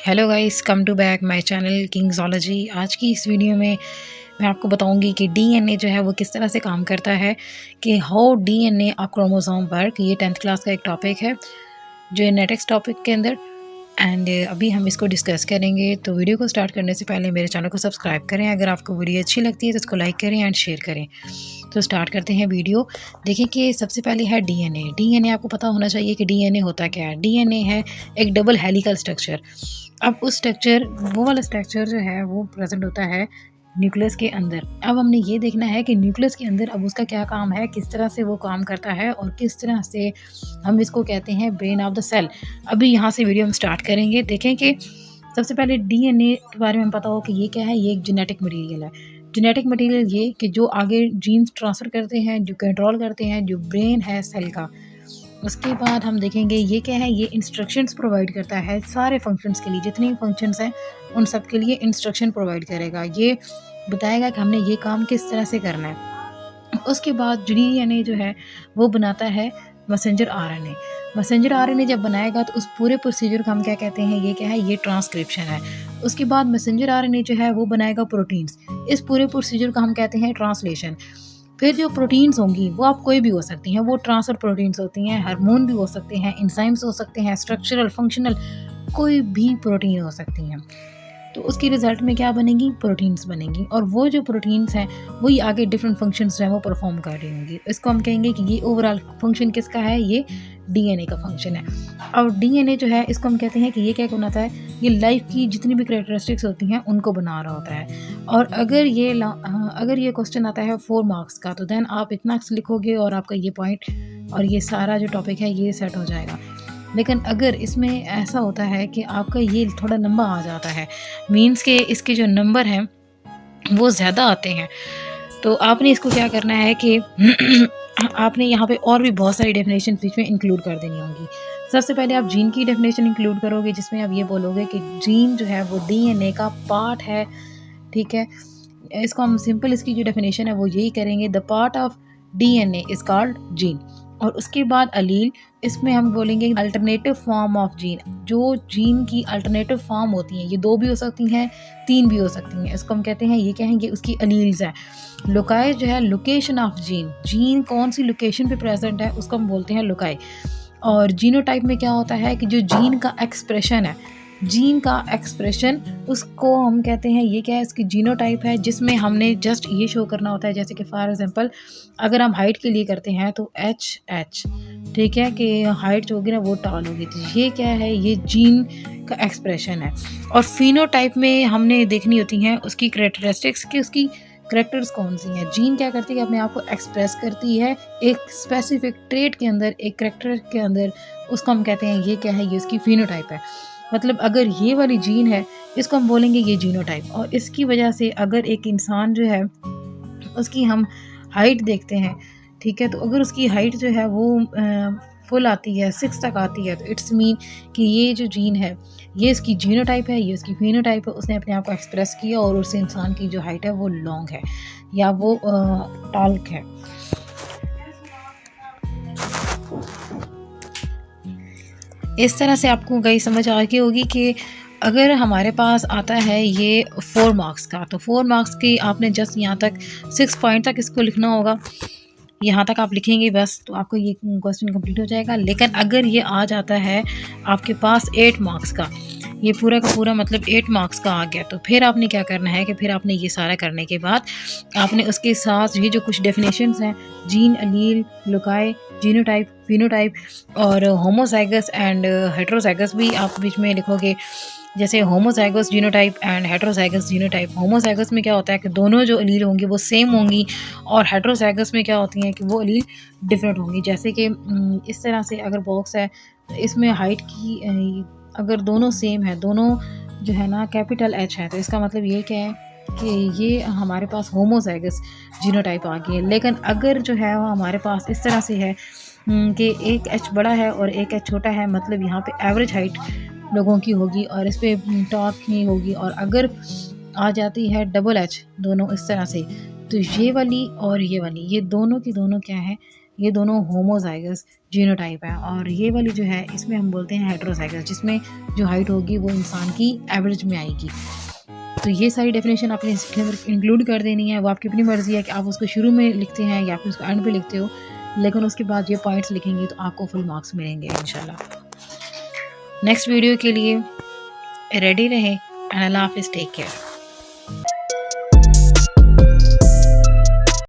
Hello guys, come to back my channel Kingsology. आज की इस वीडियो में मैं आपको बताऊंगी कि डीएनए जो है वो किस तरह से काम करता है, कि how DNA a chromosome work. ये 10th क्लास का एक टॉपिक है जेनेटिक्स टॉपिक के अंदर, एंड अभी हम इसको डिस्कस करेंगे। तो वीडियो को स्टार्ट करने से पहले मेरे चैनल को सब्सक्राइब करें। अगर आपको वीडियो अच्छी लगती है तो इसको लाइक करें एंड शेयर करें। तो स्टार्ट करते हैं वीडियो। देखें कि सबसे पहले है डीएनए। डीएनए आपको पता होना चाहिए कि डीएनए होता क्या है। डीएनए है एक डबल हेलिकल स्ट्रक्चर। अब उस स्ट्रक्चर वो वाला स्ट्रक्चर जो है वो प्रेजेंट होता है न्यूक्लियस के अंदर। अब हमने ये देखना है कि न्यूक्लियस के अंदर अब उसका क्या काम है, किस तरह से वो काम करता है और किस तरह से हम इसको कहते हैं ब्रेन ऑफ द सेल। अभी यहाँ से वीडियो हम स्टार्ट करेंगे। देखें कि सबसे पहले डीएनए के बारे में पता हो कि ये क्या है। ये एक जेनेटिक मटेरियल है। जेनेटिक मटेरियल ये कि जो आगे जीन्स ट्रांसफ़र करते हैं, जो कंट्रोल करते हैं, जो ब्रेन है सेल का। उसके बाद हम देखेंगे ये क्या है। ये इंस्ट्रक्शंस प्रोवाइड करता है सारे फंक्शंस के लिए। जितने भी फंक्शंस हैं उन सब के लिए इंस्ट्रक्शन प्रोवाइड करेगा। ये बताएगा कि हमने ये काम किस तरह से करना है। उसके बाद डीएनए जो है वो बनाता है मैसेंजर आरएनए। मैसेंजर आरएनए जब बनाएगा तो उस पूरे प्रोसीजर को हम क्या कहते हैं, ये क्या है, ये ट्रांसक्रिप्शन है। उसके बाद मैसेंजर आरएनए जो है वो बनाएगा प्रोटीन्स। इस पूरे प्रोसीजर को हम कहते हैं ट्रांसलेशन। फिर जो प्रोटीन्स होंगी वो आप कोई भी हो सकती हैं, वो ट्रांसफर प्रोटीन्स होती हैं, हार्मोन भी हो सकते हैं, एंजाइम्स हो सकते हैं, स्ट्रक्चरल फंक्शनल कोई भी प्रोटीन हो सकती हैं। तो उसके रिजल्ट में क्या बनेगी, प्रोटीन्स बनेंगी। और वो जो प्रोटीन्स हैं वही आगे डिफरेंट फंक्शंस जो है वो परफॉर्म कर रही होंगी। इसको हम कहेंगे कि ये ओवरऑल फंक्शन किसका है, ये डीएनए का फंक्शन है। और डीएनए जो है इसको हम कहते हैं कि ये क्या बनाता है, ये लाइफ की जितनी भी कैरेक्टरिस्टिक्स होती हैं उनको बना रहा होता है। और अगर ये क्वेश्चन आता है 4 मार्क्स का तो देन आप इतना लिखोगे और आपका ये पॉइंट और ये सारा जो टॉपिक है ये सेट हो जाएगा। लेकिन अगर इसमें ऐसा होता है कि आपका ये थोड़ा लंबा आ जाता है, मीन्स के इसके जो नंबर हैं वो ज़्यादा आते हैं, तो आपने इसको क्या करना है कि आपने यहाँ पे और भी बहुत सारी डेफिनेशन बीच में इंक्लूड कर देनी होंगी। सबसे पहले आप जीन की डेफिनेशन इंक्लूड करोगे, जिसमें आप ये बोलोगे कि जीन जो है वो डीएनए का पार्ट है। ठीक है, इसको हम सिंपल, इसकी जो डेफिनेशन है वो यही करेंगे, the part of DNA is called gene. और उसके बाद अलील, इसमें हम बोलेंगे अल्टरनेटिव फॉर्म ऑफ जीन। जो जीन की अल्टरनेटिव फॉर्म होती हैं, ये 2 भी हो सकती हैं, 3 भी हो सकती हैं, इसको हम कहते हैं, ये कहेंगे उसकी अलील्स है। लोकाई जो है लोकेशन ऑफ जीन, जीन कौन सी लोकेशन पे प्रेजेंट है उसको हम बोलते हैं लोकाई। और जीनोटाइप में क्या होता है कि जो जीन का एक्सप्रेशन है, जीन का एक्सप्रेशन उसको हम कहते हैं, ये क्या है, इसकी जीनोटाइप है, जिसमें हमने जस्ट ये शो करना होता है। जैसे कि फॉर एग्जांपल अगर हम हाइट के लिए करते हैं तो एच, ठीक है, कि हाइट जो होगी ना वो टॉल होगी, तो ये क्या है, ये जीन का एक्सप्रेशन है। और फिनोटाइप में हमने देखनी होती हैं उसकी कैरेक्टरिस्टिक्स, कि उसकी करेक्टर्स कौन सी हैं। जीन क्या करती है, अपने आप को एक्सप्रेस करती है एक स्पेसिफिक ट्रेट के अंदर, एक करेक्टर के अंदर, उसको हम कहते हैं, ये क्या है, ये उसकी फिनोटाइप है। मतलब अगर ये वाली जीन है इसको हम बोलेंगे ये जीनोटाइप। और इसकी वजह से अगर एक इंसान जो है उसकी हम हाइट देखते हैं, ठीक है, तो अगर उसकी हाइट जो है वो फुल आती है, 6 तक आती है, तो इट्स मीन कि ये जो जीन है ये इसकी जीनोटाइप है, ये उसकी फिनोटाइप है। उसने अपने आप को एक्सप्रेस किया और उस इंसान की जो हाइट है वो लॉन्ग है या वो टॉल है। इस तरह से आपको गई समझ आ गई होगी कि अगर हमारे पास आता है ये 4 मार्क्स का, तो 4 मार्क्स की आपने जस्ट यहाँ तक 6 पॉइंट तक इसको लिखना होगा। यहाँ तक आप लिखेंगे बस तो आपको ये क्वेश्चन कंप्लीट हो जाएगा। लेकिन अगर ये आ जाता है आपके पास 8 मार्क्स का, ये पूरा का पूरा मतलब 8 मार्क्स का आ गया, तो फिर आपने क्या करना है कि फिर आपने ये सारा करने के बाद आपने उसके साथ ये जो कुछ डेफिनेशंस हैं, जीन, अलील, लोकाई, जीनोटाइप, फिनोटाइप और होमोजाइगस एंड हेट्रोजाइगस भी आप बीच में लिखोगे। जैसे homozygous genotype and heterozygous genotype. Homozygous में क्या होता है कि दोनों जो अलील होंगी वो सेम होंगी, और हेट्रोजाइगस में क्या होती हैं कि वो अलील डिफरेंट होंगी। जैसे कि इस तरह से अगर बॉक्स है तो इसमें हाइट की अगर दोनों सेम है, दोनों जो है ना कैपिटल एच है, तो इसका मतलब ये क्या है कि ये हमारे पास होमोजाइगस जीनोटाइप आ गई है। लेकिन अगर जो है वो हमारे पास इस तरह से है कि एक एच बड़ा है और एक एच छोटा है, मतलब यहाँ पे एवरेज हाइट लोगों की होगी और इस पर टॉप नहीं होगी। और अगर आ जाती है डबल एच दोनों इस तरह से, तो ये वाली और ये वाली, ये दोनों की दोनों क्या है, ये दोनों होमोजाइगस जीनोटाइप है, और ये वाली जो है इसमें हम बोलते हैं हेट्रोजाइगस, जिसमें जो हाइट होगी वो इंसान की एवरेज में आएगी। तो ये सारी डेफिनेशन आपने इसके अंदर इंक्लूड कर देनी है। वो आपकी अपनी मर्ज़ी है कि आप उसको शुरू में लिखते हैं या फिर उसको एंड पे लिखते हो, लेकिन उसके बाद ये पॉइंट्स लिखेंगे तो आपको फुल मार्क्स मिलेंगे इंशाल्लाह। नेक्स्ट वीडियो के लिए रेडी रहें एंड अल्लाह हाफ़िज़, टेक केयर।